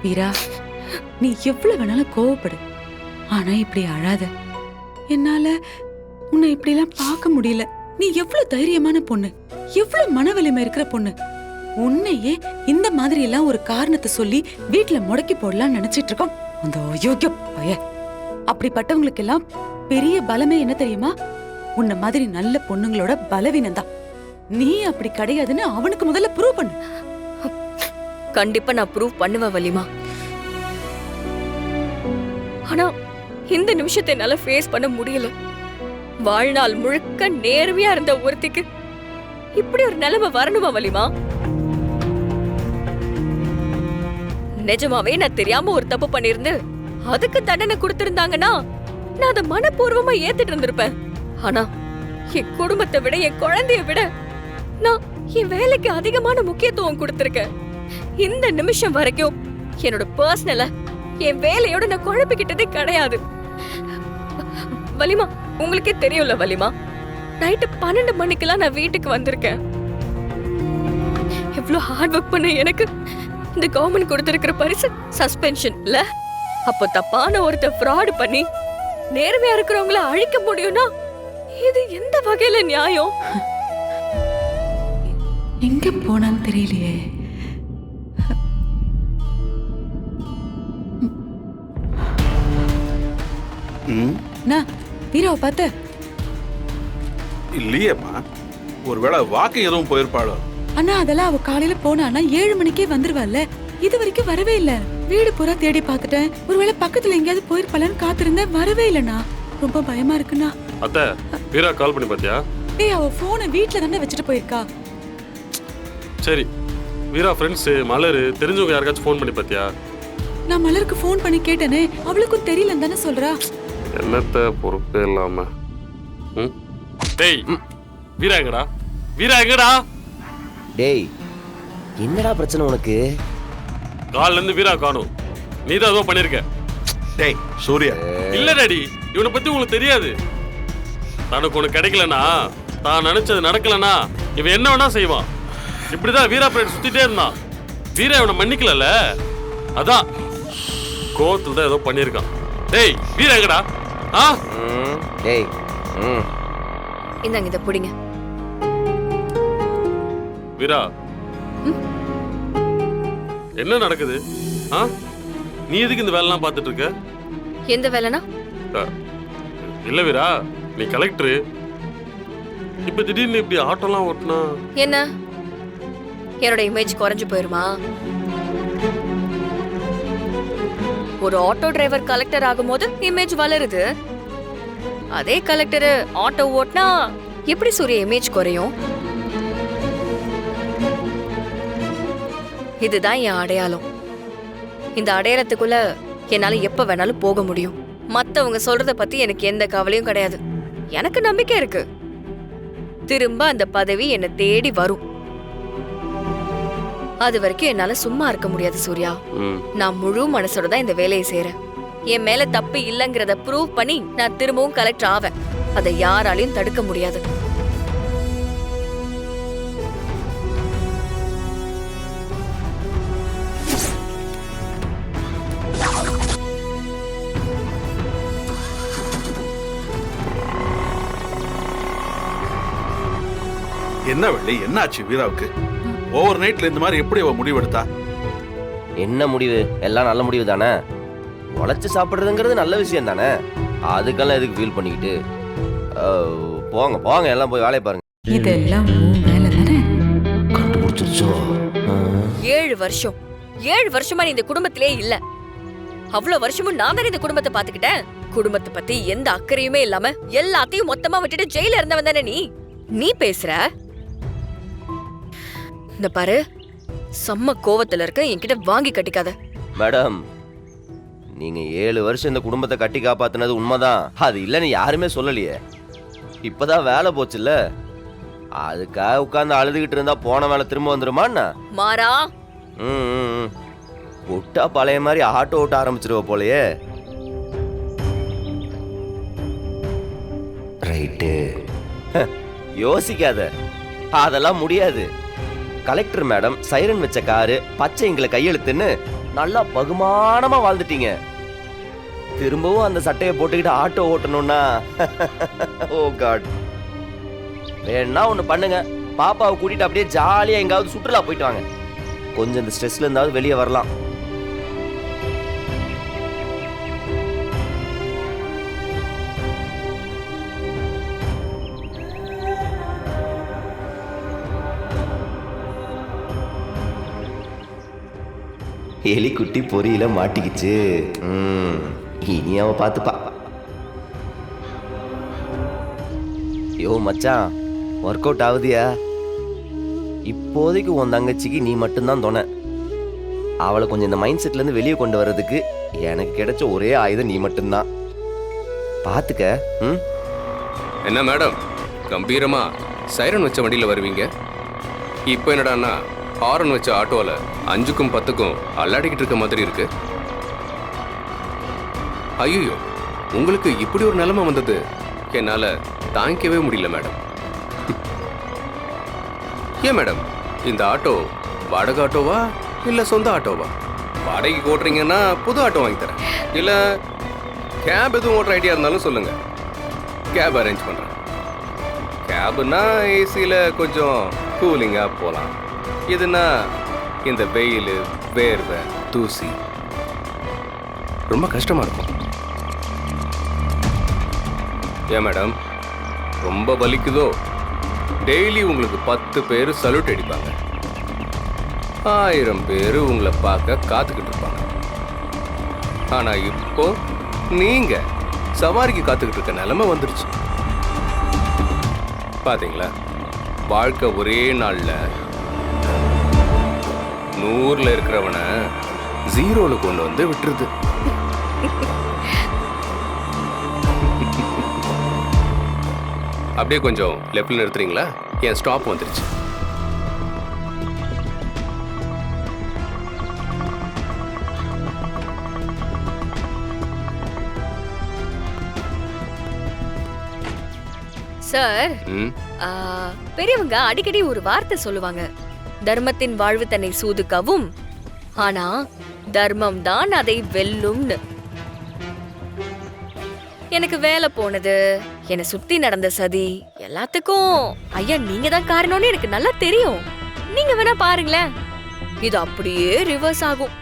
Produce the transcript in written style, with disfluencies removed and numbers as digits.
வீரா, நீ எவ்வளவு வேணாலும் கோவப்படு, ஆனா இப்படி அழாத. என்னால உன்னை இப்படி எல்லாம் பார்க்க முடியல. நீ எவ்வளவு தைரியமான பொண்ணு, எவ்வளவு மன வலிமை இருக்கிற பொண்ணு. உன்னையே இந்த மாதிரி எல்லாம் ஒரு காரணத்தை சொல்லி வீட்டுல முடக்கி போடலாம்னு நினைச்சிட்டு இருக்கோம் அந்த அயோக்கிய பைய. அப்படிப்பட்டவங்களுக்கு எல்லாம் பெரிய பலமே என்ன தெரியுமா? உன்ன மாதிரி நல்ல பொண்ணுங்களோட பலவீனம் தான். நீ அப்படி கிடையாதுன்னு அவனுக்கு முதல்ல ப்ரூவ் பண்ணு. கண்டிப்பா நான் ப்ரூவ் பண்ணுவேன் வலிமா. ஆனா இந்த நிமிஷத்தை என்னால ஃபேஸ் பண்ண முடியல. வாழ்நாள் முழுக்க நேர்மையா இருந்த ஒருத்திக்கு இப்படி ஒரு நிலைமை வரணுமா வலிமா? நிஜமாவே நான் தெரியாம ஒரு தப்பு பண்ணிருந்து அதுக்கு தண்டனை கொடுத்திருந்தாங்கன்னா நான் அதை மனப்பூர்வமா ஏத்துட்டு இருந்திருப்பேன். ஆனா என் குடும்பத்தை விட, என் குழந்தைய விட நான் என் வேலைக்கு அதிகமான முக்கியத்துவம் கொடுத்திருக்கேன். இந்த நிமிஷம் வரைக்கும் என்னோட பர்சனல என் வேலையோட நான் குழப்பிக்கிட்டதே கிடையாது. வலிமா, உங்களுக்கே தெரியும்ல வலிமா, நைட்டு 12 மணிக்கெல்லாம் நான் வீட்டுக்கு வந்திருக்கேன். எவ்வளவு ஹார்ட் ஒர்க் பண்ண எனக்கு இந்த கவர்மெண்ட் கொடுத்திருக்கிற பரிசு சஸ்பென்ஷன் இல்ல? அப்போ தப்பான ஒருத்தர் ஃப்ராட் பண்ணி நேர்மையா இருக்கிறவங்கள அழிக்க முடியும்னா இது எந்த வகையில நியாயம்? எங்க போனான்னு தெரியலையே. வீராவை பார்த்த இல்லையேம்மா, ஒருவேளை வாக்கிங் எதுவும் போயிருப்பாளோ? அண்ணா அதெல்லாம் அவ காலையில போனான்னா 7 மணிக்கே வந்துருவாள்ல. இது வரைக்கும் வரவே இல்ல. வீடு பூரா தேடி பார்த்துட்டேன். ஒருவேளை பக்கத்துல எங்கேயாவது போயிருப்பாளன்னு காத்திருந்தேன், வரவே இல்லண்ணா. ரொம்ப பயமா இருக்குண்ணா. அத்தை, வீரா கால் பண்ணி பாத்தியா? ஏய், அவ போனை வீட்ல தானே வச்சுட்டு போயிருக்கா. சரி, வீரா ஃப்ரெண்ட்ஸ் மலர் தெரிஞ்சவங்க யாருக்காச்சும் ஃபோன் பண்ணி பாத்தியா? நான் மலருக்கு ஃபோன் பண்ணி கேட்டேனே, அவளுக்கும் தெரியலன்னு தானே சொல்றா. என்னத்த பொறுப்பே இல்லாம. டேய், வீரா எங்கடா? வீரா எங்கடா? டேய், என்னடா பிரச்சனை உனக்கு? கால்ல இருந்து வீரா காணும். நீ தான் ஏதோ பண்ணிருக்க. டேய் சூர்யா, இல்ல டாடி, இவனை பத்தி உங்களுக்கு தெரியாது. தனக்கு ஒண்ணு கிடைக்கலனா, தான் நினைச்சது நடக்கலனா இவன் என்ன வேணா செய்வான். இப்படிதான் வீரா பிளேட் சுத்திட்டே இருந்தான். வீரா இவனை மன்னிக்கல, அதான் கோவத்துல தான் ஏதோ பண்ணிருக்கான். டேய், வீரா எங்கடா? டேய், இந்தாங்க இத புடிங்க. வீரா, என்ன நடக்குது? நீ எதுக்கு இந்த வேலைலாம் பார்த்துட்டு இருக்க? எந்த வேலைனா? இல்ல வீரா, நீ கலெக்டர். இப்ப திடீர்னு இப்படி ஆட்டோலாம் ஓட்டினா என்ன என்னோட இமேஜ் குறைஞ்சு போயிருமா? ஒரு ஆட்டோ டிரைவர் கலெக்டர் ஆகும்போது இமேஜ் வளருது. அதே கலெக்டர் ஆட்டோ ஓட்டினா எப்படி சூரிய இமேஜ் குறையும்? இதுதான் என் அடையாளம். இந்த அடையாளத்துக்குள்ள என்னால எப்ப வேணாலும் போக முடியும். மத்தவங்க சொல்றத பத்தி எனக்கு எந்த கவலையும் கிடையாது. எனக்கு நம்பிக்கை இருக்கு, திரும்ப அந்த பதவி என்னை தேடி வரும். அது வரைக்கும் என்னால சும்மா இருக்க முடியாது சூர்யா. நான் முழு மனசோட தான் இந்த வேலையை செய்யறேன். என் மேல தப்பு இல்லைங்கிறத ப்ரூவ் பண்ணி நான் திரும்பவும் கலெக்டர் ஆவேன். அதை யாராலையும் தடுக்க முடியாது. என்ன வெள்ளி, என்னாச்சு வீராவுக்கு? ஓவர் நைட்ல இந்த மாதிரி எப்படி அவ முடிவெடுத்தா? என்ன முடிவு? எல்லாம் நல்ல முடிவு தானே. உழைச்சு சாப்பிடுறதுங்கிறது நல்ல விஷயம் தானே. அதுக்கெல்லாம் எதுக்கு ஃபீல் பண்ணிக்கிட்டு? போங்க போங்க, எல்லாம் போய் வேலையை பாருங்க. இதெல்லாம் வேலை தானே. கண்டுபிடிச்சிருச்சோ? 7 வருஷமா நீ இந்த குடும்பத்திலே இல்ல. அவ்வளவு வருஷமும் நான் தானே இந்த குடும்பத்தை பாத்துக்கிட்டேன். குடும்பத்தை பத்தி எந்த அக்கறையுமே இல்லாம எல்லாத்தையும் மொத்தமா விட்டுட்டு ஜெயில இருந்தவன் தானே நீ. நீ பேசுற? இந்த பாரு, செம்ம கோவத்துல இருக்க, என்கிட்ட வாங்கி கட்டிக்காத. மேடம், நீங்க 7 வருஷம் இந்த குடும்பத்தை கட்டி காப்பாத்தினது உண்மைதான். அது இல்லைன்னு யாருமே சொல்லலையே. இப்பதான் வேலை போச்சுல்ல, அதுக்காக உட்கார்ந்து அழுதுகிட்டு இருந்தா போன வேலை திரும்ப வந்துருமான்னா? மாறா, விட்டா பழைய மாதிரி ஆட்டோ ஓட்ட ஆரம்பிச்சிருவ போலயே. ரைட்டு, யோசிக்காத, அதெல்லாம் முடியாது. கலெக்டர் மேடம் சைரன் வச்ச காரு பச்சை எங்களை கையெழுத்துன்னு நல்லா பகுமானமா வாழ்ந்துட்டீங்க. திரும்பவும் அந்த சட்டையை போட்டுக்கிட்டு ஆட்டோ ஓட்டணும்னா ஓ காட். வேணா ஒண்ணு பண்ணுங்க, பாப்பாவை கூட்டிட்டு அப்படியே ஜாலியா எங்காவது சுற்றுலா போயிட்டு வாங்க. கொஞ்சம் இந்த ஸ்ட்ரெஸ்ல இருந்தாவது வெளியே வரலாம். எலிக்குட்டி பொரியில மாட்டிக்கிச்சு. இனி அவ பார்த்துப்பா. யோ மச்சான், ஒர்க் அவுட் ஆகுதியா? இப்போதைக்கு உன் தங்கச்சிக்கு நீ மட்டும்தான் துணை. அவளை கொஞ்சம் இந்த மைண்ட் செட்ல இருந்து வெளியே கொண்டு வர்றதுக்கு எனக்கு கிடைச்ச ஒரே ஆயுதம் நீ மட்டும்தான். பாத்துக்க. என்ன மேடம், கம்பீரமா சைரன் வச்ச வண்டியில வருவீங்க, இப்போ என்னடான்னா ஹாரன் வச்ச ஆட்டோல 5க்கும் 10க்கும் அல்லாடிக்கிட்டு இருக்க மாதிரி இருக்கு. ஐயோ, உங்களுக்கு இப்படி ஒரு நிலைமை வந்தது என்னால தாங்கிக்கவே முடியல மேடம். ஏன் மேடம், இந்த ஆட்டோ வாடகை ஆட்டோவா இல்ல சொந்த ஆட்டோவா? வாடகைக்கு ஓட்டுறீங்கன்னா புது ஆட்டோ வாங்கி தரேன், இல்ல கேப் எதுவும் ஓட்டுற ஐடியா இருந்தாலும் சொல்லுங்க, கேப் அரேஞ்ச் பண்றேன். கேப்னா ஏசியில் கொஞ்சம் கூலிங்காக போகலாம். இதுனா இந்த வெயில், வேர்வை, தூசி ரொம்ப கஷ்டமாக இருக்கும். ஏன் மேடம், ரொம்ப வலிக்குதோ? டெய்லி உங்களுக்கு 10 பேர் சல்யூட் அடிப்பாங்க, 1000 பேர் உங்களை பார்க்க காத்துக்கிட்டு இருப்பாங்க. ஆனால் இப்போ நீங்கள் சவாரிக்கு காத்துக்கிட்டு இருக்க நிலைமை வந்துருச்சு. பாத்தீங்களா, வாழ்க்கை ஒரே நாள்ல 100ல இருக்கிறவனை 0ல கொண்டு வந்து விட்டுருது. அப்படியே கொஞ்சம் லெஃப்ட்ல நிறுத்துறீங்களா? என் ஸ்டாப் வந்துருச்சு. சார், ம், பெரியவங்க அடிக்கடி ஒரு வார்த்தை சொல்லுவாங்க, தர்மத்தின் வாழ்வு தன்னை சூதுக்கவும், ஆனா தர்மம் தான் அதை வெல்லும்னு. எனக்கு வேலை போனது, என்னை சுத்தி நடந்த சதி எல்லாத்துக்கும் ஐயா நீங்க தான் காரணம்னு எனக்கு நல்லா தெரியும். நீங்க வேணா பாருங்களேன், இது அப்படியே ரிவர்ஸ் ஆகும்.